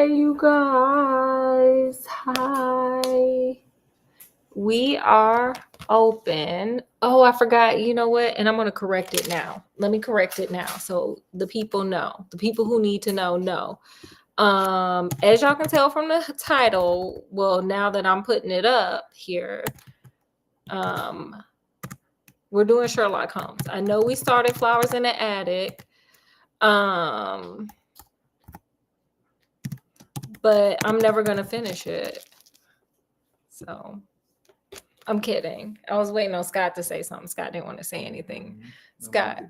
Hey, you guys. Hi. We are open. Oh, I forgot. You know what? And I'm going to correct it now. Let me correct it now so the people know. The people who need to know. As y'all can tell from the title, well, now that I'm putting it up here, we're doing Sherlock Holmes. I know we started Flowers in the Attic. But I'm never gonna finish it. So I'm kidding. I was waiting on Scott to say something. Scott didn't want to say anything. Scott.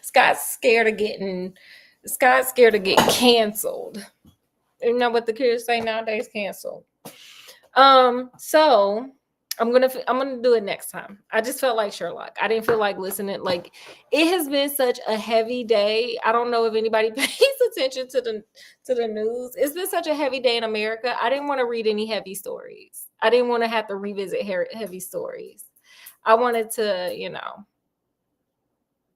Scott's scared of getting canceled. You know what the kids say nowadays? Canceled. So I'm gonna do it next time. I just felt like Sherlock. I didn't feel like listening. Like, it has been such a heavy day. I don't know if anybody pays attention to the news. It's been such a heavy day in America. I didn't want to read any heavy stories. I didn't want to have to revisit heavy stories. I wanted to,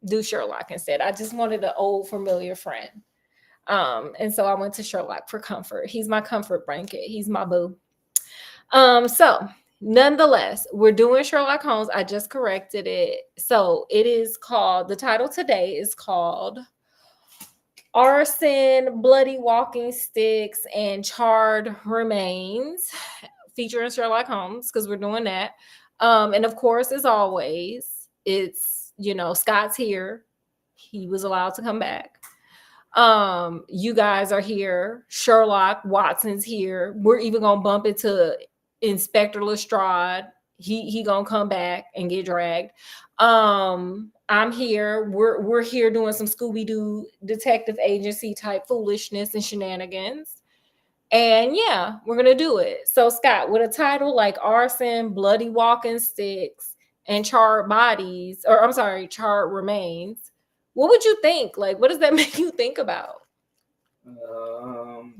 do Sherlock instead. I just wanted an old familiar friend. And so I went to Sherlock for comfort. He's my comfort blanket. He's my boo. So nonetheless, we're doing Sherlock Holmes. I just corrected it. So it is called, the title today is called Arson, Bloody Walking Sticks, and Charred Remains, featuring Sherlock Holmes, because we're doing that. And of course, as always, it's, Scott's here. He was allowed to come back. You guys are here. Sherlock Watson's here. We're even gonna bump into Inspector Lestrade. He gonna come back and get dragged. I'm here. We're here doing some Scooby-Doo detective agency type foolishness and shenanigans. And yeah, we're gonna do it. So Scott, with a title like Arson, Bloody Walking Sticks, and Charred Bodies, or I'm sorry, Charred Remains, what would you think? Like, what does that make you think about?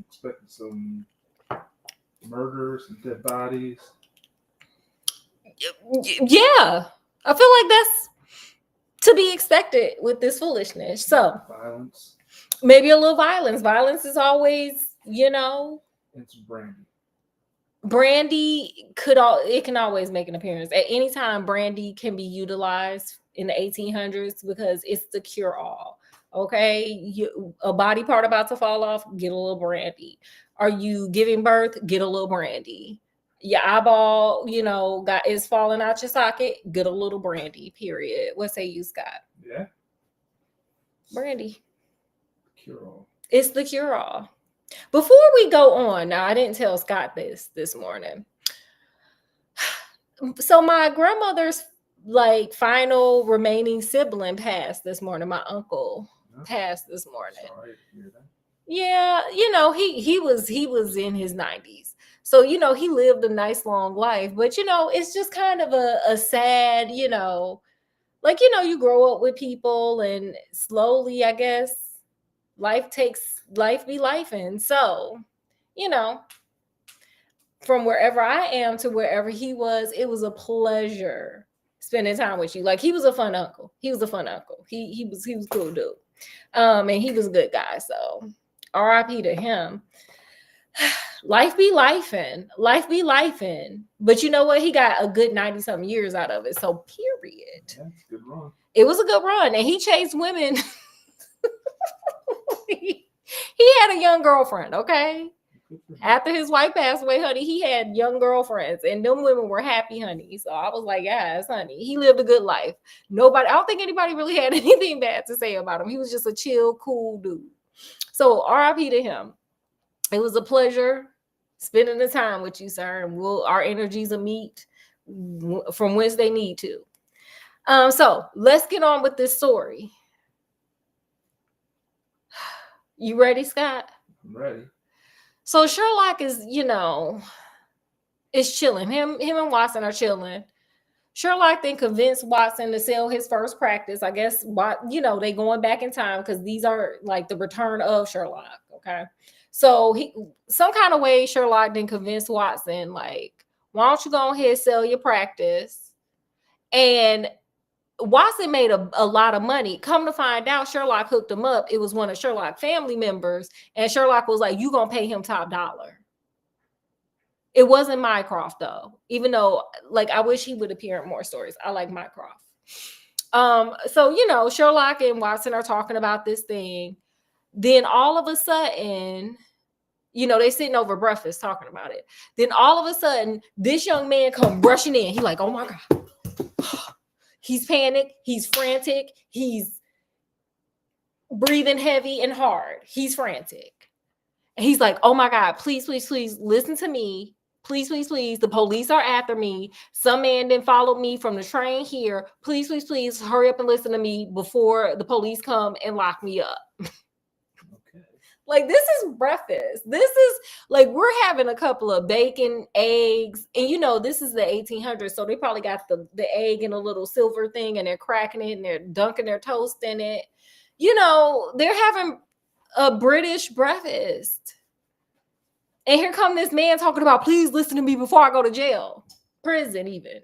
Expecting some murder, some dead bodies. Yeah, I feel like that's to be expected with this foolishness. So violence, maybe a little violence. Violence is always, and some brandy. Brandy can always make an appearance at any time. Brandy can be utilized in the 1800s because it's the cure-all. Okay, a body part about to fall off, get a little brandy. Are you giving birth? Get a little brandy. Your eyeball, is falling out your socket, get a little brandy, period. What say you, Scott? Yeah. Brandy. Cure-all. It's the cure-all. Before we go on, now I didn't tell Scott this morning. So my grandmother's final remaining sibling passed this morning. My uncle passed this morning. Sorry to hear that. Yeah, he was in his 90s. So, he lived a nice long life, but it's just kind of a sad, you grow up with people and slowly, I guess, life be life. And so, from wherever I am to wherever he was, it was a pleasure spending time with you. Like, he was a fun uncle. He was a cool dude. And he was a good guy. So RIP to him. Life be lifing. But you know what? He got a good 90-something years out of it. So period. Yeah, it's a good run. It was a good run. And he chased women. He had a young girlfriend, okay? After his wife passed away, honey, he had young girlfriends, and them women were happy, honey. So I was like, yes, honey, he lived a good life. I don't think anybody really had anything bad to say about him. He was just a chill, cool dude. So RIP to him. It was a pleasure spending the time with you, sir. And our energies will meet from whence they need to. So let's get on with this story. You ready, Scott? I'm ready. So Sherlock is, is chilling. Him and Watson are chilling. Sherlock then convinced Watson to sell his first practice. I guess, they going back in time because these are like the return of Sherlock. Okay. So some kind of way Sherlock then convinced Watson, like, why don't you go ahead and sell your practice? And Watson made a lot of money. Come to find out, Sherlock hooked him up. It was one of Sherlock's family members, and Sherlock was like, "You gonna pay him top dollar." It wasn't Mycroft though, even though like I wish he would appear in more stories. I like Mycroft. So Sherlock and Watson are talking about this thing. Then all of a sudden, they sitting over breakfast talking about it. Then all of a sudden, this young man come rushing in. He's like, "Oh my God." He's panicked. He's frantic. He's breathing heavy and hard. He's frantic. And he's like, "Oh my God, please, please, please listen to me. Please, please, please. The police are after me. Some man then followed me from the train here. Please, please, please hurry up and listen to me before the police come and lock me up." Okay. Like, this is breakfast. This is like, we're having a couple of bacon, eggs, and this is the 1800s. So they probably got the egg in a little silver thing and they're cracking it and they're dunking their toast in it. They're having a British breakfast. And here come this man talking about, "Please listen to me before I go to jail." Prison even.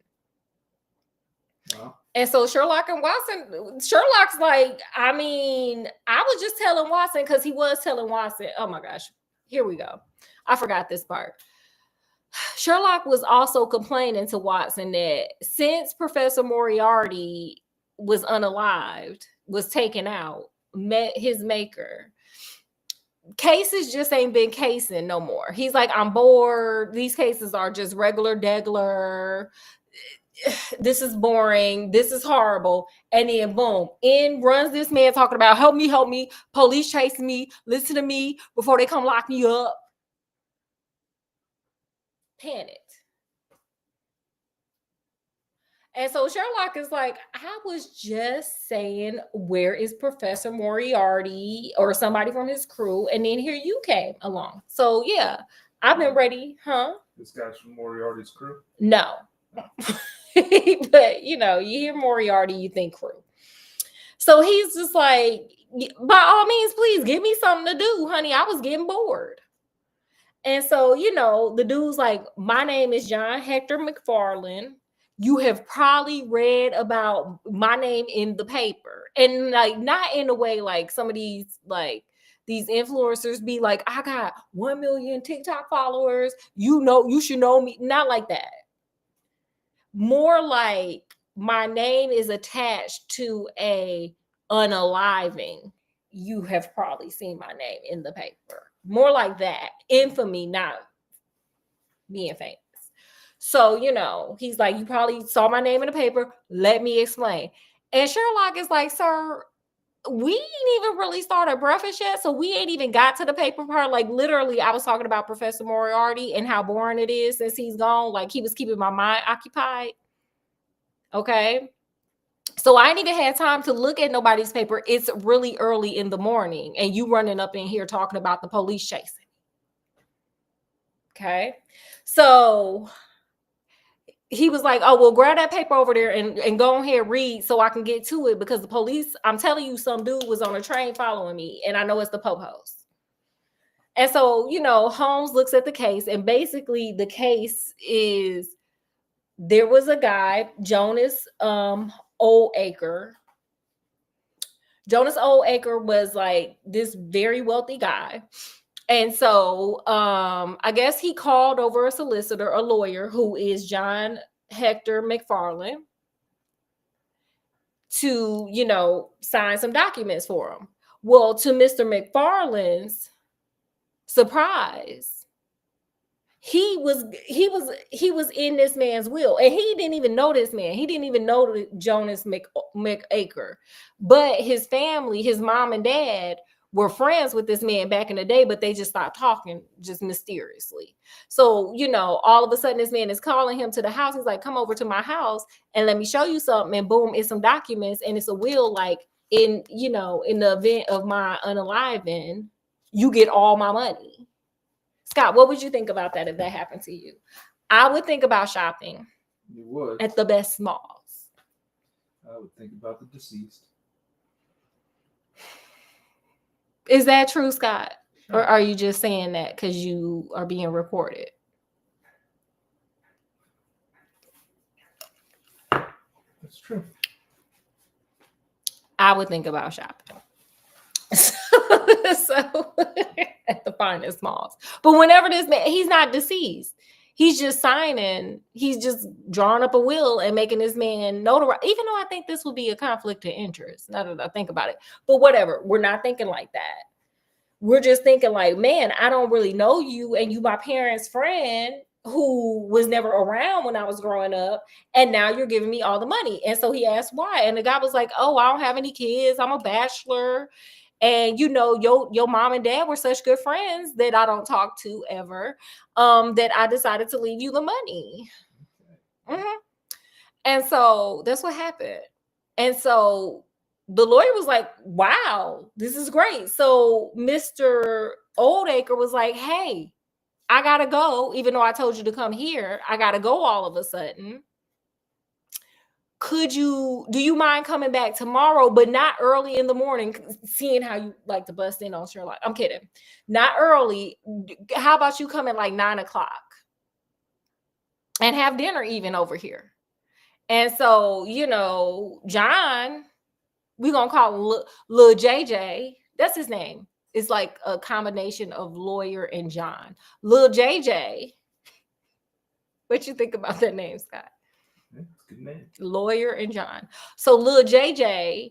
Wow. And so Sherlock and Watson, Sherlock's like, I was just telling Watson because he was telling Watson. Oh my gosh, here we go. I forgot this part. Sherlock was also complaining to Watson that since Professor Moriarty was unalived, was taken out, met his maker, cases just ain't been casing no more. He's like, "I'm bored. These cases are just regular degular. This is boring. This is horrible." And then boom, in runs this man talking about, help me, police chasing me, listen to me before they come lock me up." Panicked. And so Sherlock is like, "I was just saying, where is Professor Moriarty or somebody from his crew? And then here you came along. So yeah, I've been ready." Huh? This guy's from Moriarty's crew? No. But you hear Moriarty, you think crew. So he's just like, "By all means, please give me something to do, honey. I was getting bored." And so, the dude's like, "My name is John Hector McFarlane. You have probably read about my name in the paper." And like, not in a way like some of these influencers be like, "I got 1 million TikTok followers. You should know me." Not like that. More like, my name is attached to a unaliving. You have probably seen my name in the paper. More like that. Infamy, not being famous. So, he's like, "You probably saw my name in the paper. Let me explain." And Sherlock is like, "Sir, we ain't even really started breakfast yet. So we ain't even got to the paper part. Like, literally, I was talking about Professor Moriarty and how boring it is since he's gone. Like, he was keeping my mind occupied. Okay. So I ain't even had time to look at nobody's paper. It's really early in the morning. And you running up in here talking about the police chasing." Okay. So he was like, "Oh, well, grab that paper over there and go ahead read so I can get to it, because the police, I'm telling you, some dude was on a train following me, and I know it's the Popos." And so, Holmes looks at the case, and basically the case is, there was a guy, Jonas Oldacre. Jonas Oldacre was like this very wealthy guy. And so I guess he called over a solicitor, a lawyer, who is John Hector McFarlane, to, sign some documents for him. Well, to Mr. McFarlane's surprise, he was in this man's will, and he didn't even know this man. He didn't even know Jonas McAcre, but his family, his mom and dad, were friends with this man back in the day, but they just stopped talking just mysteriously. So, all of a sudden this man is calling him to the house. He's like, "Come over to my house and let me show you something." And boom, it's some documents, and it's a will. Like, in the event of my unaliving, you get all my money. Scott, what would you think about that if that happened to you? I would think about shopping. You would. At the best malls. I would think about the deceased. Is that true, Scott? Or are you just saying that because you are being reported? That's true. I would think about shopping. So at the finest malls. But whenever this man, he's not deceased. He's just signing, he's just drawing up a will and making this man notarize, even though I think this would be a conflict of interest, now that I think about it. But whatever, we're not thinking like that. We're just thinking like, man, I don't really know you, and you my parents' friend who was never around when I was growing up, and now you're giving me all the money. And so he asked why, and the guy was like, oh, I don't have any kids, I'm a bachelor, and your mom and dad were such good friends that I don't talk to ever, that I decided to leave you the money. Mm-hmm. And so that's what happened. And so the lawyer was like, wow, this is great. So Mr. Oldacre was like, hey, I gotta go, even though I told you to come here. I gotta go all of a sudden. Do you mind coming back tomorrow, but not early in the morning, seeing how you like to bust in on Sherlock? I'm kidding. Not early. How about you come at like 9:00 and have dinner even over here? And so, John, we're going to call him Lil JJ. That's his name. It's like a combination of lawyer and John. Lil JJ. What you think about that name, Scott? Good name. Lawyer and John. So Lil JJ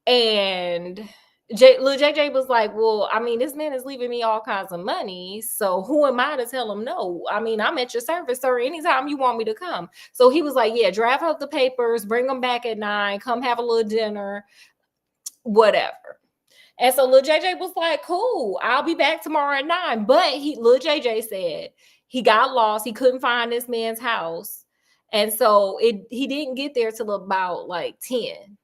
and Lil JJ was like, well, I mean, this man is leaving me all kinds of money. So who am I to tell him no? I mean, I'm at your service, sir, anytime you want me to come. So he was like, yeah, draft up the papers, bring them back at 9, come have a little dinner, whatever. And so Lil JJ was like, cool, I'll be back tomorrow at 9. But Lil JJ said he got lost. He couldn't find this man's house. And so he didn't get there till about like 10.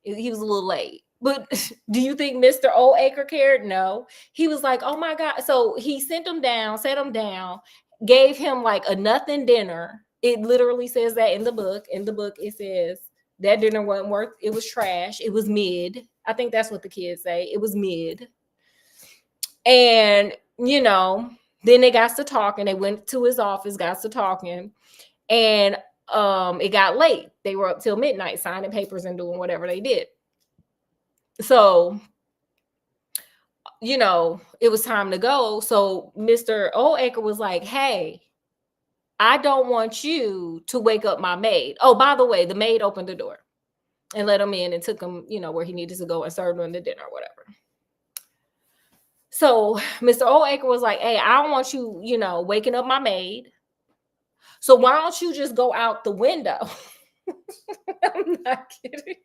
He was a little late. But do you think Mr. Oldacre cared? No. He was like, oh my God. So he sent him down, set him down, gave him like a nothing dinner. It literally says that in the book. In the book, it says that dinner wasn't worth, it was trash. It was mid. I think that's what the kids say. It was mid. And, then they got to talking. They went to his office, got to talking. And it got late. They were up till midnight signing papers and doing whatever they did. So, it was time to go. So Mr. Oldacre was like, hey, I don't want you to wake up my maid. Oh, by the way, the maid opened the door and let him in and took him, where he needed to go and served him the dinner or whatever. So Mr. Oldacre was like, hey, I don't want you, waking up my maid. So why don't you just go out the window? I'm not kidding.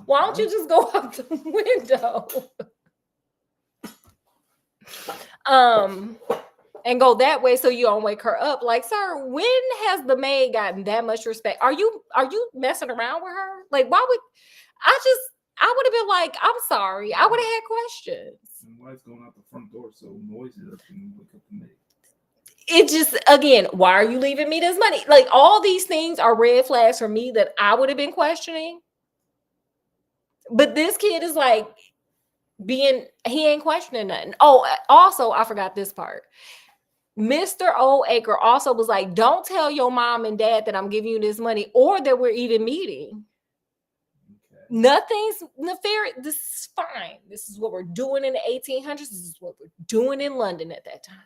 Why don't you just go out the window? And go that way so you don't wake her up. Like, sir, when has the maid gotten that much respect? Are you messing around with her? Like, why would I would have been like, I'm sorry. I would have had questions. And why is going out the front door so noisy that you wake up the maid? It just, again, why are you leaving me this money? Like, all these things are red flags for me that I would have been questioning. But this kid is like he ain't questioning nothing. Oh, also, I forgot this part. Mr. Oldacre also was like, don't tell your mom and dad that I'm giving you this money or that we're even meeting. Okay. Nothing's nefarious. This is fine. This is what we're doing in the 1800s. This is what we're doing in London at that time.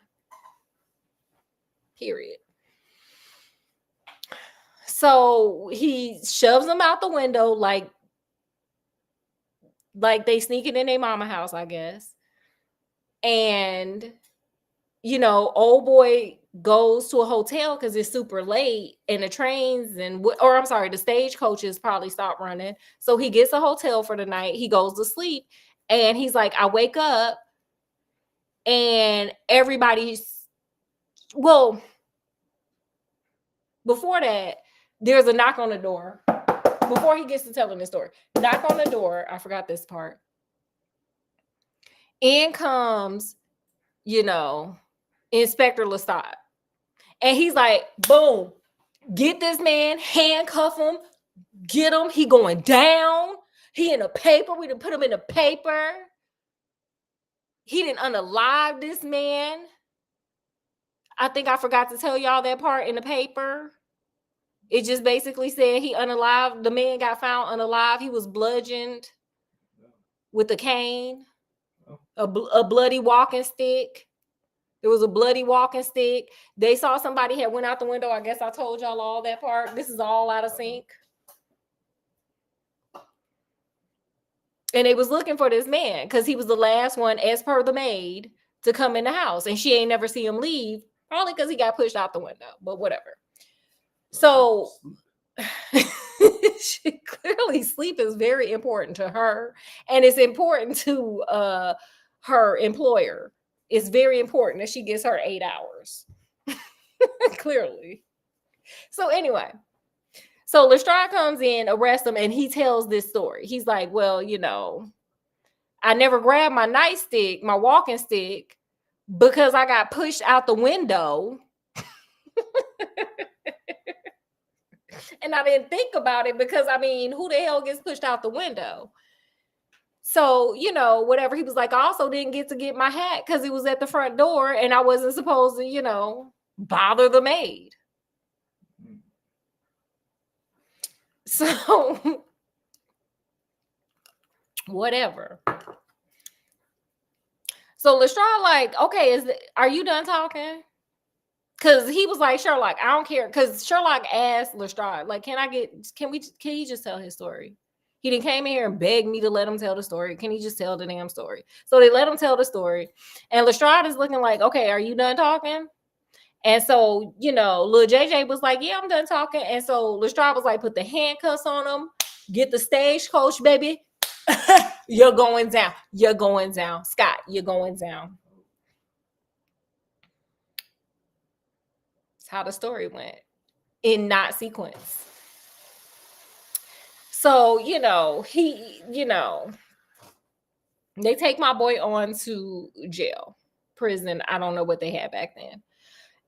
Period. So he shoves them out the window like they sneaking in their mama house, I guess. And, old boy goes to a hotel because it's super late and the trains the stagecoaches probably stopped running. So he gets a hotel for the night. He goes to sleep and he's like, I wake up and before that, there's a knock on the door. Before he gets to telling this story, knock on the door. I forgot this part. In comes, Inspector Lestat. And he's like, boom, get this man, handcuff him, get him. He going down. He in the paper. We done put him in the paper. He didn't unalive this man. I think I forgot to tell y'all that part in the paper. It just basically said he unalived. The man got found unalive. He was bludgeoned with a cane, a bloody walking stick. There was a bloody walking stick. They saw somebody had went out the window. I guess I told y'all all that part. This is all out of sync. And they was looking for this man because he was the last one, as per the maid, to come in the house. And she ain't never see him leave, probably because he got pushed out the window, but whatever. So she clearly sleep is very important to her, and it's important to her employer. It's very important that she gets her 8 hours. Clearly. So anyway, so Lestrade comes in, arrests him, and he tells this story. He's like, well, I never grabbed my nightstick, my walking stick, because I got pushed out the window. And I didn't think about it because, who the hell gets pushed out the window? So, whatever. He was like, I also didn't get to get my hat because it was at the front door and I wasn't supposed to, bother the maid. So, whatever. So Lestrade like, okay, are you done talking? Because he was like, Sherlock, I don't care. Because Sherlock asked Lestrade, like, can he just tell his story? He didn't came in here and begged me to let him tell the story. Can he just tell the damn story? So they let him tell the story. And Lestrade is looking like, okay, are you done talking? And so, little JJ was like, yeah, I'm done talking. And so Lestrade was like, put the handcuffs on him, get the stagecoach, baby. You're going down. You're going down. Scott, you're going down. How the story went in not sequence. So, they take my boy on to jail, prison. I don't know what they had back then.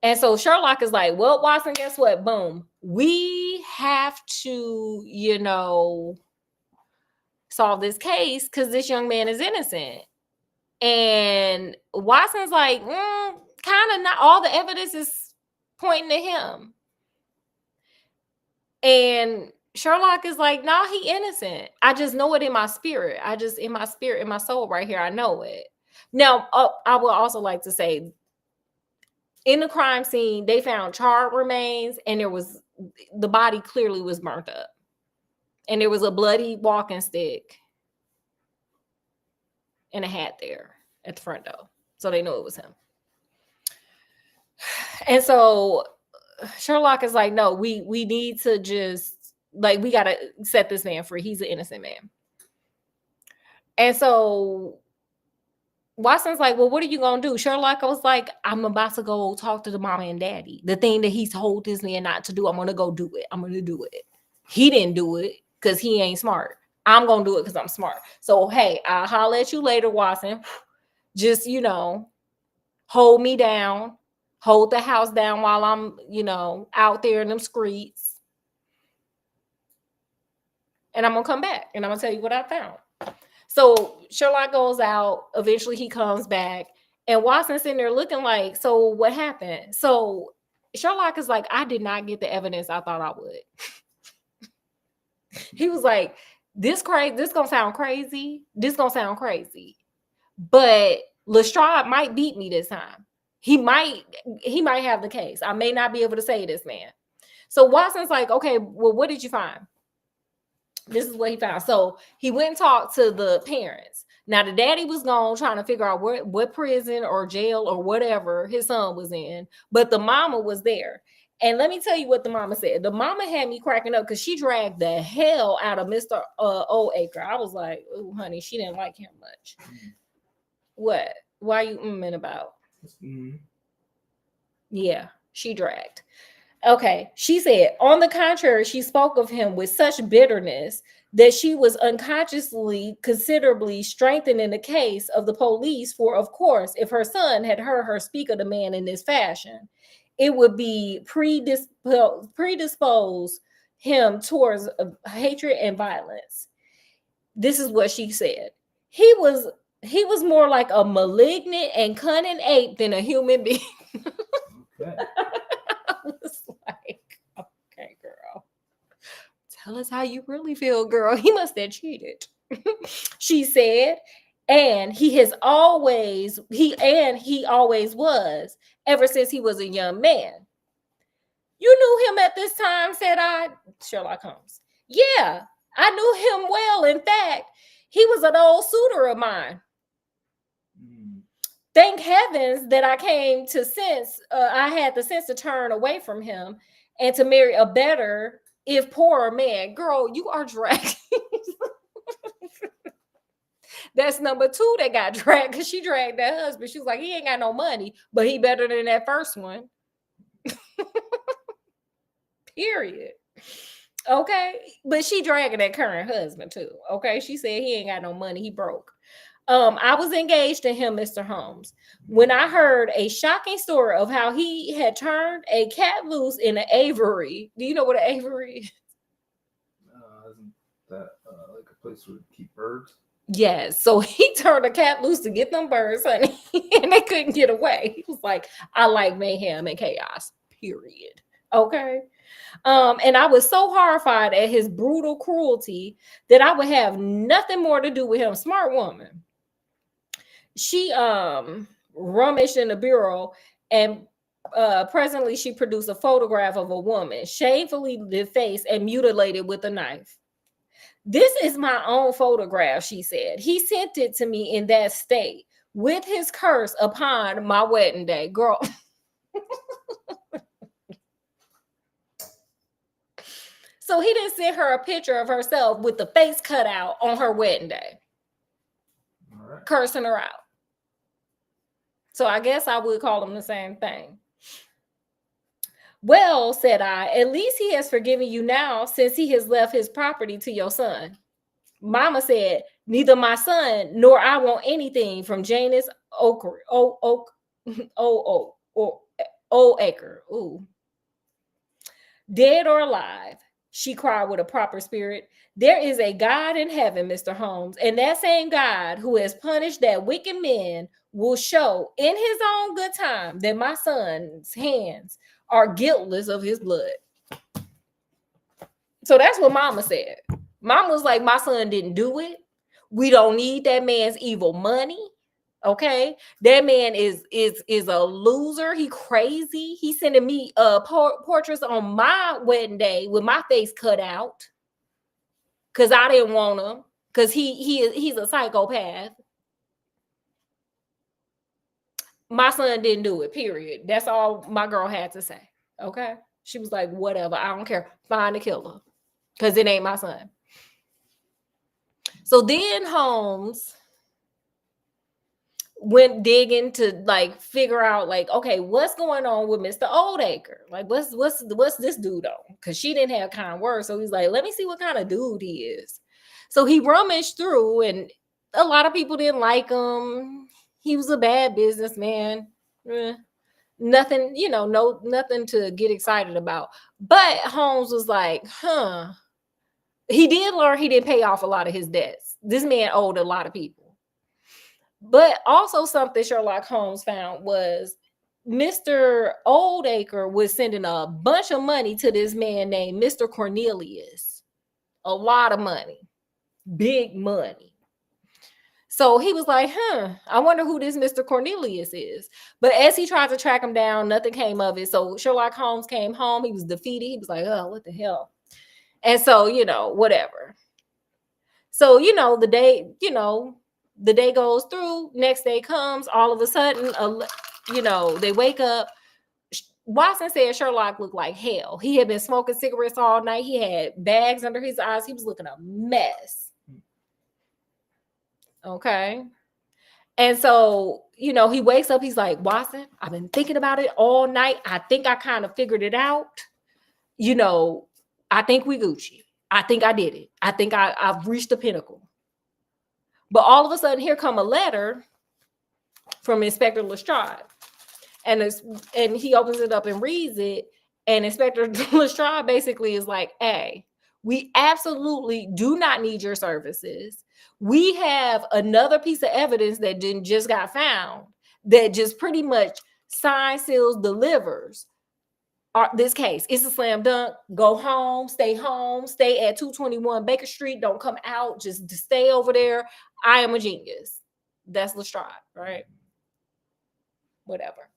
And so Sherlock is like, well, Watson, guess what? Boom. We have to, solve this case because this young man is innocent. And Watson's like, kind of not. All the evidence is pointing to him. And Sherlock is like, nah, he innocent. I just know it in my spirit. In my soul right here, I know it. Now, I would also like to say, in the crime scene, they found charred remains, and the body clearly was burnt up. And there was a bloody walking stick and a hat there at the front door. So they knew it was him. And so Sherlock is like, no, we need to just, like, we got to set this man free. He's an innocent man. And so Watson's like, well, what are you going to do? Sherlock was like, I'm about to go talk to the mama and daddy. The thing that he's told this man not to do, I'm going to go do it. I'm going to do it. He didn't do it because he ain't smart. I'm going to do it because I'm smart. So, hey, I'll holler at you later, Watson. Just, hold me down. Hold the house down while I'm, out there in them streets. And I'm going to come back and I'm going to tell you what I found. So Sherlock goes out. Eventually he comes back. And Watson's sitting there looking like, so what happened? So Sherlock is like, I did not get the evidence I thought I would. He was like, this gonna sound crazy. This gonna sound crazy. But Lestrade might beat me this time. He might have the case. I may not be able to say this man. So Watson's like, okay, well, what did you find? This is what he found. So he went and talked to the parents. Now the daddy was gone trying to figure out what prison or jail or whatever his son was in, but the mama was there. And let me tell you what the mama said. The mama had me cracking up because she dragged the hell out of Mr. Oldacre. I was like, oh, honey, she didn't like him much. What? Why are you about? Yeah, she dragged. Okay, she said, on the contrary, she spoke of him with such bitterness that she was unconsciously considerably strengthening the case of the police. For, of course, if her son had heard her speak of the man in this fashion, it would be predispose him towards hatred and violence. This is what she said. He was more like a malignant and cunning ape than a human being. Okay. I was like, okay, girl. tell us how you really feel, girl. He must have cheated. She said, and he always was ever since he was a young man. You knew him at this time, said I. Sherlock Holmes. Yeah, I knew him well. In fact, he was an old suitor of mine. Thank heavens that I came to sense, I had the sense to turn away from him and to marry a better, if poorer man. Girl, you are dragged. That's number 2 that got dragged, because she dragged that husband. She was like, he ain't got no money, but he better than that first one. Period. Okay. But she dragging that current husband too. Okay. She said he ain't got no money. He broke. I was engaged to him, Mr. Holmes, when I heard a shocking story of how he had turned a cat loose in an aviary. Do you know what an aviary is? Isn't that like a place where you keep birds? Yes. So he turned a cat loose to get them birds, honey, and they couldn't get away. He was like, I like mayhem and chaos, period. Okay. And I was so horrified at his brutal cruelty that I would have nothing more to do with him. Smart woman. She rummaged in the bureau, and presently she produced a photograph of a woman shamefully defaced and mutilated with a knife. This is my own photograph, she said. He sent it to me in that state with his curse upon my wedding day. Girl. So he didn't send her a picture of herself with the face cut out on her wedding day. All right. Cursing her out. So I guess I would call them the same thing. Well, said I, at least he has forgiven you now, since he has left his property to your son. Mama said, neither my son nor I want anything from Janice Oaker. Ooh. Dead or alive, she cried with a proper spirit. There is a God in heaven, Mr. Holmes, and that same God who has punished that wicked man will show in his own good time that my son's hands are guiltless of his blood. So that's what Mama said. Mama was like, my son didn't do it. We don't need that man's evil money. Okay, that man is a loser. He crazy. He sending me portraits on my wedding day with my face cut out because I didn't want him, because he's a psychopath. My son didn't do it, period. That's all my girl had to say. Okay, she was like, whatever, I don't care, find the killer, because it ain't my son. So then Holmes went digging to like figure out like, okay, what's going on with Mr. Oldacre? Like, what's this dude on? Because she didn't have kind words. So he's like, let me see what kind of dude he is. So he rummaged through, and a lot of people didn't like him. He was a bad businessman. Nothing, nothing to get excited about. But Holmes was like, he did learn he didn't pay off a lot of his debts. This man owed a lot of people. But also something Sherlock Holmes found was Mr. Oldacre was sending a bunch of money to this man named Mr. Cornelius. A lot of money. Big money. So he was like, I wonder who this Mr. Cornelius is. But as he tried to track him down, nothing came of it. So Sherlock Holmes came home. He was defeated. He was like, oh, what the hell? And so, whatever. So, the day goes through, next day comes, all of a sudden, they wake up. Watson said Sherlock looked like hell. He had been smoking cigarettes all night. He had bags under his eyes. He was looking a mess. Okay. And so, he wakes up. He's like, Watson, I've been thinking about it all night. I think I kind of figured it out. I think we Gucci. I think I did it. I think I've reached the pinnacle. But all of a sudden, here come a letter from Inspector Lestrade. And he opens it up and reads it. And Inspector Lestrade basically is like, hey, we absolutely do not need your services. We have another piece of evidence that just got found that just pretty much signs, seals, delivers this case. It's a slam dunk. Go home, stay at 221 Baker Street. Don't come out. Just stay over there. I am a genius. That's Lestrade, right? Whatever.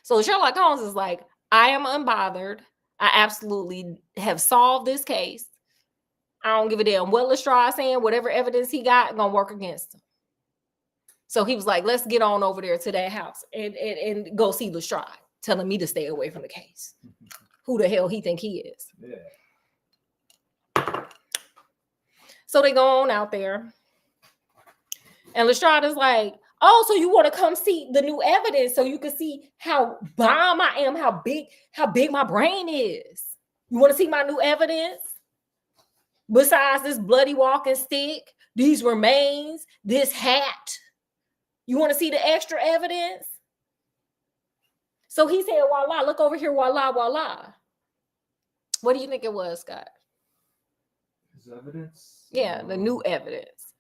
So Sherlock Holmes is like, I am unbothered. I absolutely have solved this case. I don't give a damn what Lestrade saying. Whatever evidence he got, gonna work against him. So he was like, let's get on over there to that house and go see Lestrade, telling me to stay away from the case. Who the hell he think he is? Yeah. So they go on out there. And Lestrade is like, oh, so you want to come see the new evidence so you can see how bomb I am, how big my brain is. You want to see my new evidence? Besides this bloody walking stick, these remains, this hat. You want to see the extra evidence? So he said, voila, look over here, voila, voila. What do you think it was, Scott? His evidence? Yeah, the new evidence.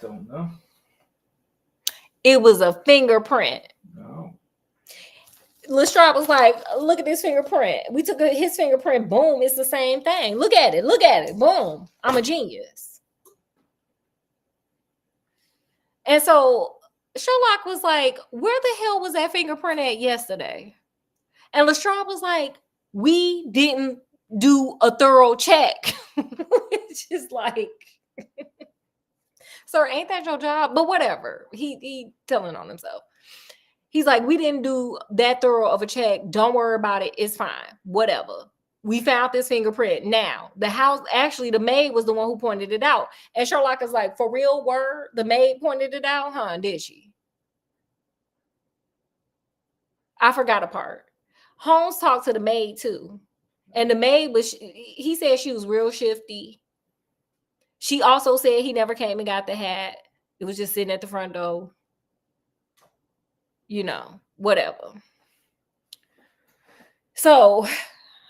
Don't know. It was a fingerprint. No. Lestrade was like, look at this fingerprint. We took his fingerprint. Boom, it's the same thing. Look at it. Boom. I'm a genius. And so Sherlock was like, where the hell was that fingerprint at yesterday? And Lestrade was like, we didn't do a thorough check. Which is like, sir, ain't that your job? But whatever. He telling on himself. He's like, we didn't do that thorough of a check. Don't worry about it. It's fine. Whatever. We found this fingerprint. Now, the house, actually, the maid was the one who pointed it out. And Sherlock is like, for real word, the maid pointed it out? Huh? Did she? I forgot a part. Holmes talked to the maid too. And the maid he said she was real shifty. She also said he never came and got the hat. It was just sitting at the front door. You know, whatever. So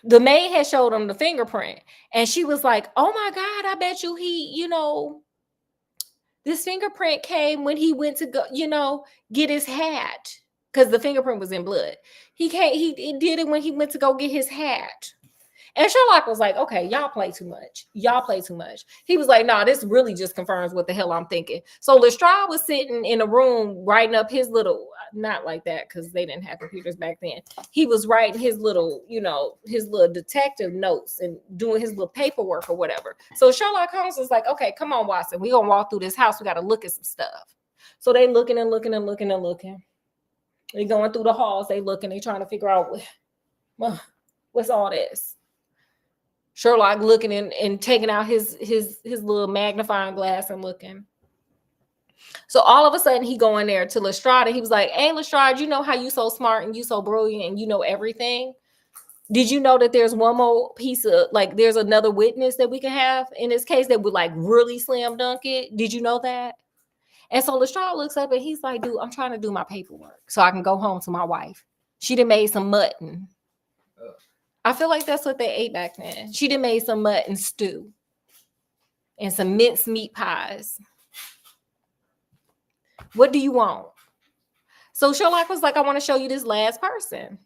the maid had showed him the fingerprint. And she was like, oh my God, I bet you this fingerprint came when he went to go, get his hat. Because the fingerprint was in blood. He did it when he went to go get his hat. And Sherlock was like, okay, y'all play too much. He was like, nah, this really just confirms what the hell I'm thinking. So Lestrade was sitting in a room writing up his little, not like that, because they didn't have computers back then. He was writing his little, his little detective notes and doing his little paperwork or whatever. So Sherlock Holmes was like, okay, come on, Watson. We're going to walk through this house. We got to look at some stuff. So they looking and looking and looking and looking. They going through the halls. They looking. They trying to figure out what's all this. Sherlock looking and taking out his little magnifying glass and looking. So all of a sudden he go in there to Lestrade and he was like, hey, Lestrade, you know how you so smart and you so brilliant and you know everything? Did you know that there's one more piece of, there's another witness that we can have in this case that would really slam dunk it? Did you know that? And so Lestrade looks up and he's like, dude, I'm trying to do my paperwork so I can go home to my wife. She done made some mutton. I feel like that's what they ate back then. She done made some mutton stew and some minced meat pies. What do you want? So Sherlock was like, I want to show you this last person.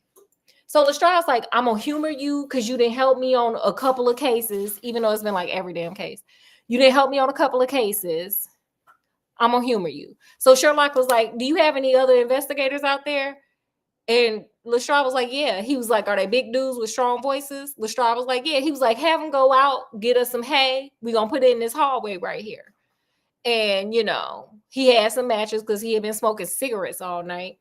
So Lestrade's like, I'm going to humor you because you didn't help me on a couple of cases, even though it's been every damn case. You didn't help me on a couple of cases. I'm going to humor you. So Sherlock was like, do you have any other investigators out there? And Lestrade was like, yeah. He was like, are they big dudes with strong voices? Lestrade was like, yeah. He was like, have them go out, get us some hay. We're going to put it in this hallway right here. And, he had some matches because he had been smoking cigarettes all night.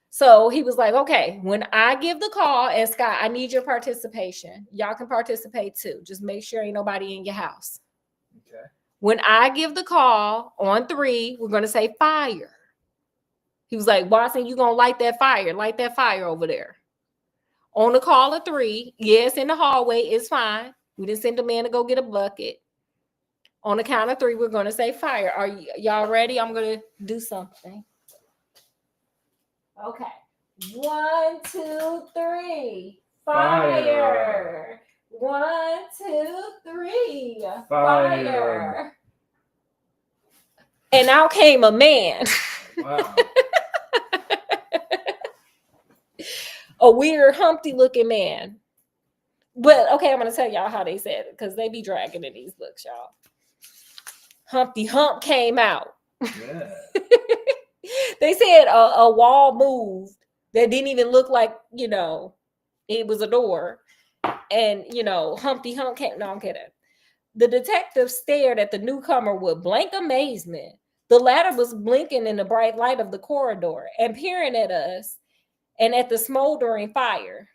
So he was like, okay, when I give the call, and Scott, I need your participation. Y'all can participate too. Just make sure ain't nobody in your house. Okay. When I give the call on 3, we're going to say fire. He was like, Watson, you going to light that fire over there. On the call of 3, yes, in the hallway, it's fine. We didn't send a man to go get a bucket. On the count of 3, we're going to say fire. Are y'all ready? I'm going to do something. Okay. 1, 2, 3. Fire. 1, 2, 3. Fire. And out came a man. Wow. a weird Humpty looking man. But okay, I'm gonna tell y'all how they said it because they be dragging in these books, y'all. Humpty Hump came out. Yeah. They said a wall moved that didn't even look like, it was a door. And, Humpty Hump came. No, I'm kidding. The detective stared at the newcomer with blank amazement. The latter was blinking in the bright light of the corridor and peering at us and at the smoldering fire.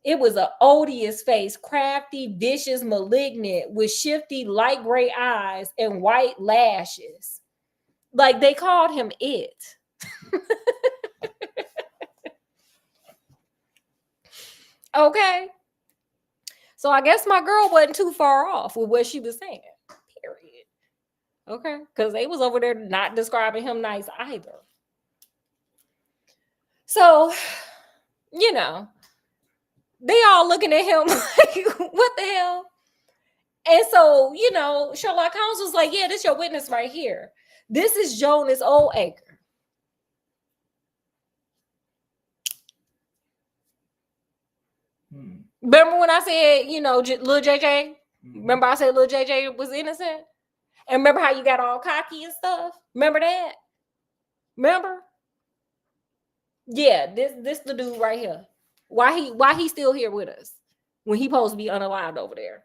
It was an odious face, crafty, vicious, malignant, with shifty light gray eyes and white lashes. Like they called him it. Okay. So I guess my girl wasn't too far off with what she was saying. Period. Okay. Because they was over there not describing him nice either. So, they all looking at him like, what the hell? And so, Sherlock Holmes was like, yeah, this is your witness right here. This is Jonas Oldacre. Remember when I said, little JJ? Remember I said little JJ was innocent? And remember how you got all cocky and stuff? Remember that? Remember? Yeah, this the dude right here. Why he still here with us when he supposed to be unalived over there?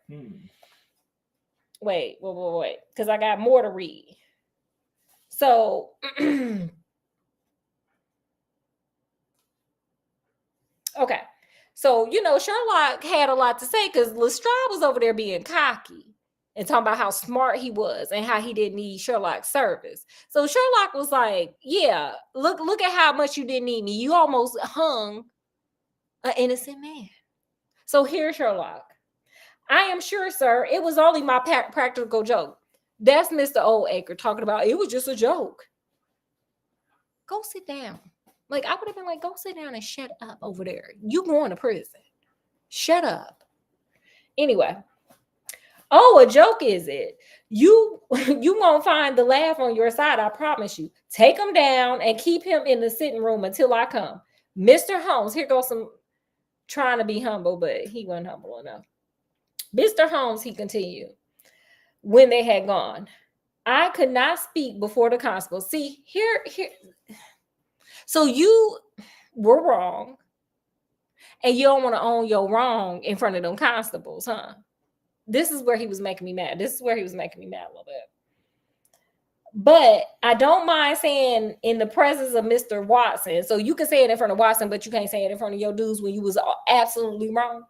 Wait. Because I got more to read. So okay. So, Sherlock had a lot to say because Lestrade was over there being cocky and talking about how smart he was and how he didn't need Sherlock's service. So Sherlock was like, yeah, look at how much you didn't need me. You almost hung an innocent man. So here's Sherlock. I am sure, sir, it was only my practical joke. That's Mr. Oldacre talking about it was just a joke. Go sit down. Like, I would have been like, go sit down and shut up over there. You going to prison. Shut up. Anyway. Oh, a joke is it? You won't find the laugh on your side, I promise you. Take him down and keep him in the sitting room until I come. Mr. Holmes, here goes some trying to be humble, but he wasn't humble enough. Mr. Holmes, he continued, when they had gone, I could not speak before the constable. See, here. So you were wrong, and you don't want to own your wrong in front of them constables, huh? This is where he was making me mad. This is where he was making me mad a little bit. But I don't mind saying in the presence of Mr. Watson. So you can say it in front of Watson, but you can't say it in front of your dudes when you was absolutely wrong.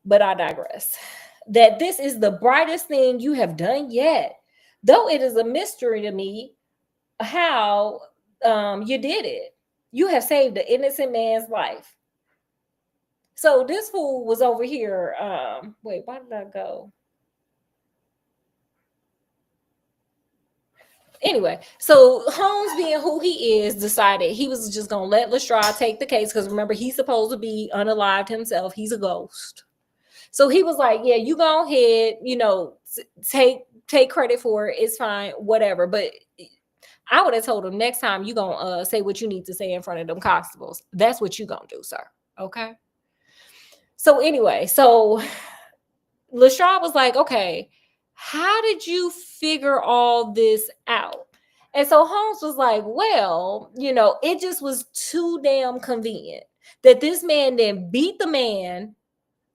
But I digress. That this is the brightest thing you have done yet. Though it is a mystery to me how you did it. You have saved an innocent man's life. So this fool was over here. Wait, why did I go? Anyway, so Holmes, being who he is, decided he was just going to let Lestrade take the case because remember, he's supposed to be unalived himself. He's a ghost. So he was like, yeah, you go ahead, take credit for it. It's fine, whatever. But I would have told him next time you going to say what you need to say in front of them constables. That's what you going to do, sir. Okay? So anyway, so Lestrade was like, okay, how did you figure all this out? And so Holmes was like, well, it just was too damn convenient that this man then beat the man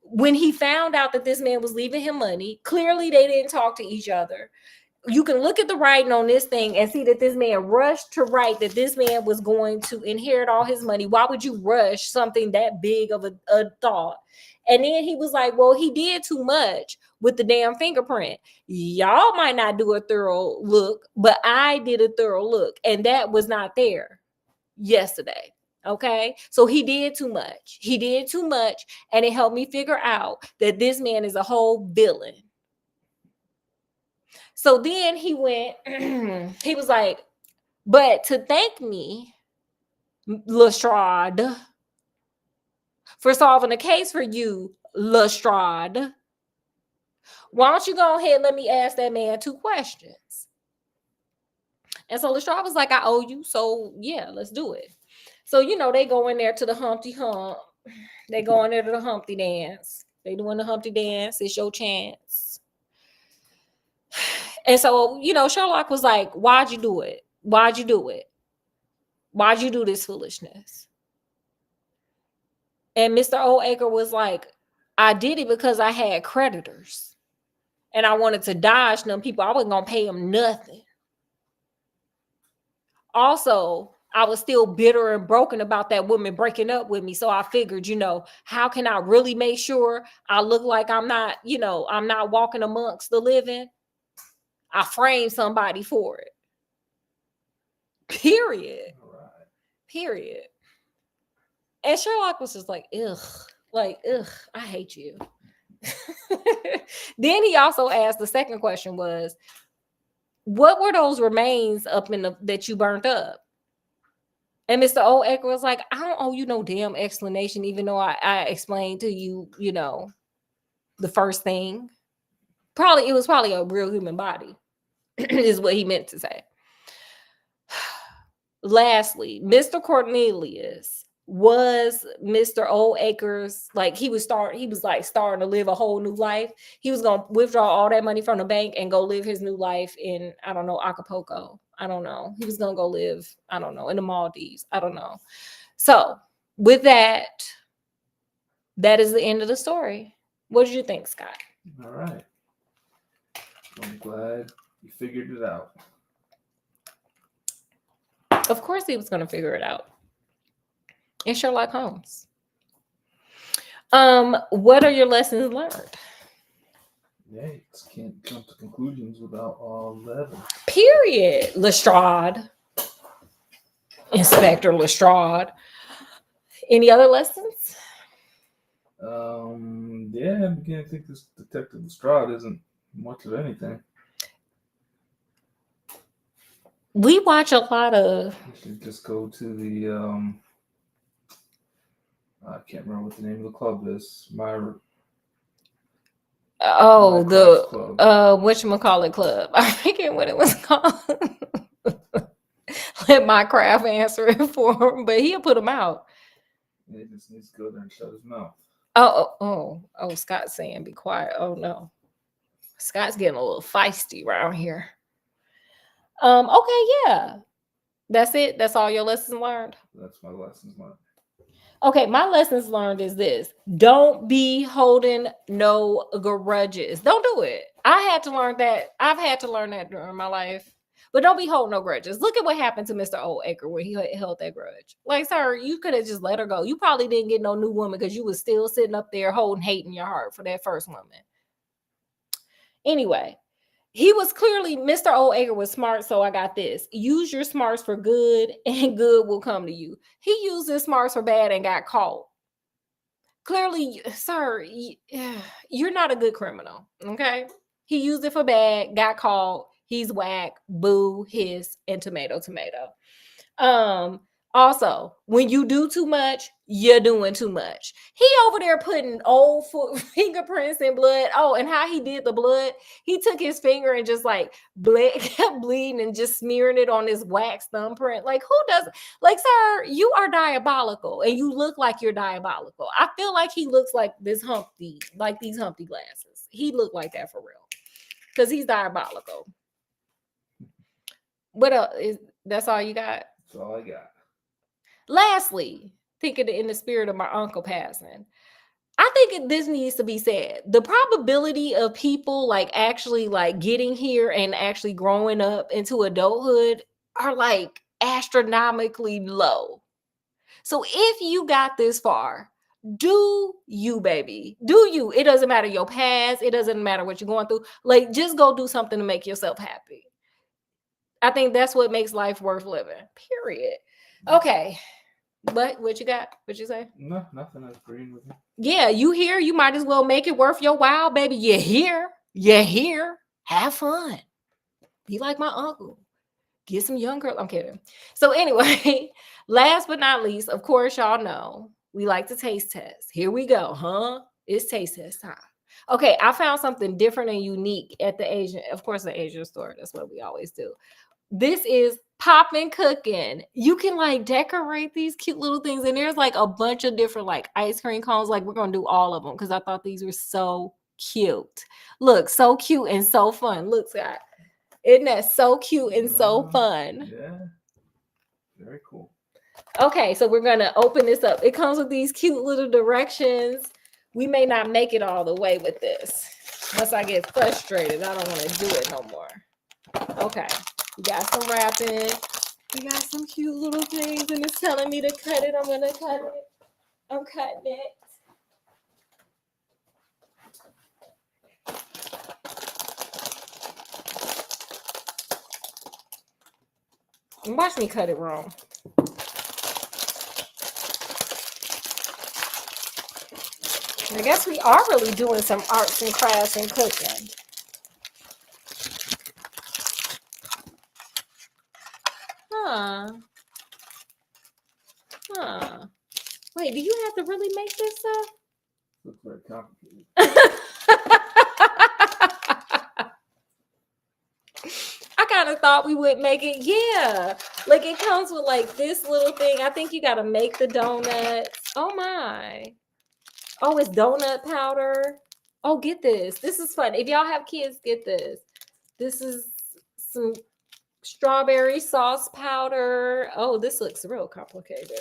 when he found out that this man was leaving him money. Clearly, they didn't talk to each other. You can look at the writing on this thing and see that this man rushed to write that this man was going to inherit all his money. Why would you rush something that big of a thought? And then he was like, well, he did too much with the damn fingerprint. Y'all might not do a thorough look, but I did a thorough look. And that was not there yesterday. Okay. So he did too much. He did too much. And it helped me figure out that this man is a whole villain. So then he went, he was like, but to thank me, Lestrade, for solving a case for you, Lestrade, why don't you go ahead and let me ask that man 2 questions? And so Lestrade was like, I owe you. So yeah, let's do it. So, they go in there to the Humpty Hump. They go in there to the Humpty dance. They doing the Humpty dance. It's your chance. And so, Sherlock was like, why'd you do it? Why'd you do it? Why'd you do this foolishness? And Mr. Oldacre was like, I did it because I had creditors. And I wanted to dodge them people. I wasn't going to pay them nothing. Also, I was still bitter and broken about that woman breaking up with me. So I figured, how can I really make sure I look like I'm not walking amongst the living? I framed somebody for it. Period. Right. Period. And Sherlock was just like, ugh, I hate you. Then he also asked, the second question was, what were those remains up that you burnt up? And Mr. Oldacre was like, I don't owe you no damn explanation, even though I explained to you, the first thing. It was probably a real human body, is what he meant to say. Lastly, Mr. Cornelius was Mr. Oldacre's, he was starting to live a whole new life. He was going to withdraw all that money from the bank and go live his new life in, I don't know, Acapulco. I don't know. He was going to go live, I don't know, in the Maldives. I don't know. So with that is the end of the story. What did you think, Scott? All right. I'm glad you figured it out. Of course he was going to figure it out. It's Sherlock Holmes. What are your lessons learned? Yeah, you just can't come to conclusions without all evidence. Period. Lestrade. Inspector Lestrade. Any other lessons? Yeah, I'm beginning to think this Detective Lestrade isn't much of anything. We watch a lot of... You should just go to the, I can't remember what the name of the club is. Whatchamacallit club. I forget what it was called. Let my craft answer it for him, but he'll put him out. He just needs to go there and shut his mouth. Oh, Scott's saying be quiet. Oh no. Scott's getting a little feisty around here. Okay, yeah. That's it. That's all your lessons learned. That's my lessons learned. Okay, my lessons learned is this. Don't be holding no grudges. Don't do it. I had to learn that. I've had to learn that during my life. But don't be holding no grudges. Look at what happened to Mr. Oldacre when he held that grudge. Like, sir, you could have just let her go. You probably didn't get no new woman because you was still sitting up there holding hate in your heart for that first woman. Anyway, he was clearly, Mr. Oldacre was smart, so I got this. Use your smarts for good, and good will come to you. He used his smarts for bad and got caught. Clearly, sir, you're not a good criminal, okay? He used it for bad, got caught. He's whack, boo, hiss, and tomato. Also, when you do too much, you're doing too much. He over there putting old foot fingerprints in blood. Oh, and how he did the blood, he took his finger and just kept bleeding and just smearing it on his wax thumbprint. Like, who does? Like, sir, you are diabolical, and you look like you're diabolical. I feel like he looks like this Humpty, like these Humpty glasses. He looked like that for real, because he's diabolical. What else? That's all you got? That's all I got. Lastly, thinking in the spirit of my uncle passing, I think this needs to be said. The probability of people actually getting here and actually growing up into adulthood are astronomically low. So if you got this far, do you, baby. Do you. It doesn't matter your past. It doesn't matter what you're going through. Just go do something to make yourself happy. I think that's what makes life worth living. Period. Okay. What you got? What you say? No, nothing. I was agreeing with you. Yeah, you here. You might as well make it worth your while, baby. You're here. You're here. Have fun. Be like my uncle. Get some young girl. I'm kidding. So anyway, last but not least, of course, y'all know we like to taste test. Here we go, huh? It's taste test time. Okay, I found something different and unique at the Asian store. That's what we always do. This is poppin' cooking. You can like decorate these cute little things, and there's like a bunch of different like ice cream cones. Like we're gonna do all of them because I thought these were so cute. Look, so cute and so fun. Look, Scott, isn't that so cute and so fun? Yeah, very cool. Okay, so we're gonna open this up. It comes with these cute little directions. We may not make it all the way with this. Once I get frustrated, I don't want to do it no more. Okay, we got some wrapping. We got some cute little things, and it's telling me to cut it. I'm gonna cut it. I'm cutting it. And watch me cut it wrong. I guess we are really doing some arts and crafts and cooking. Huh. Wait, do you have to really make this stuff? Looks very complicated. I kind of thought we would make it. Yeah. Like it comes with like this little thing. I think you got to make the donuts. Oh my. Oh, it's donut powder. Oh, get this. This is fun. If y'all have kids, get this. This is some strawberry sauce powder. Oh, this looks real complicated.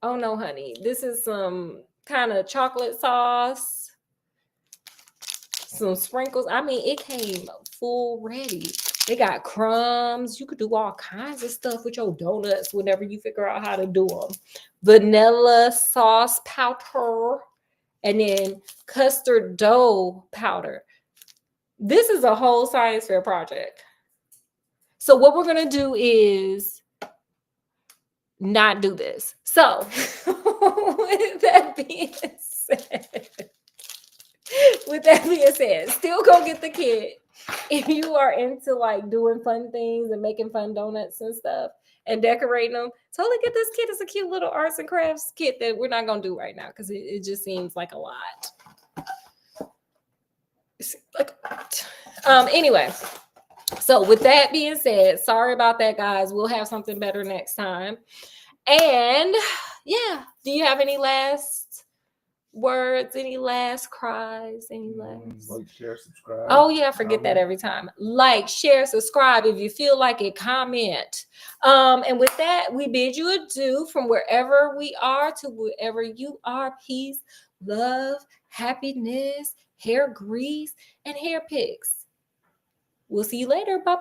Oh no, honey. This is some kind of chocolate sauce. Some sprinkles. I mean, it came full ready. They got crumbs. You could do all kinds of stuff with your donuts whenever you figure out how to do them. Vanilla sauce powder. And then custard dough powder. This is a whole science fair project. So what we're going to do is not do this. So with that being said, still go get the kit. If you are into like doing fun things and making fun donuts and stuff and decorating them, totally get this kit. It's a cute little arts and crafts kit that we're not going to do right now because it just seems like a lot. Anyway, so with that being said, sorry about that, guys. We'll have something better next time. And yeah, do you have any last words, any last cries, any last like, share, subscribe? Oh yeah, I forget that every time. Like, share, subscribe. If you feel like it, comment. And with that, we bid you adieu from wherever we are to wherever you are. Peace, love, happiness, hair grease, and hair picks. We'll see you later. Bye.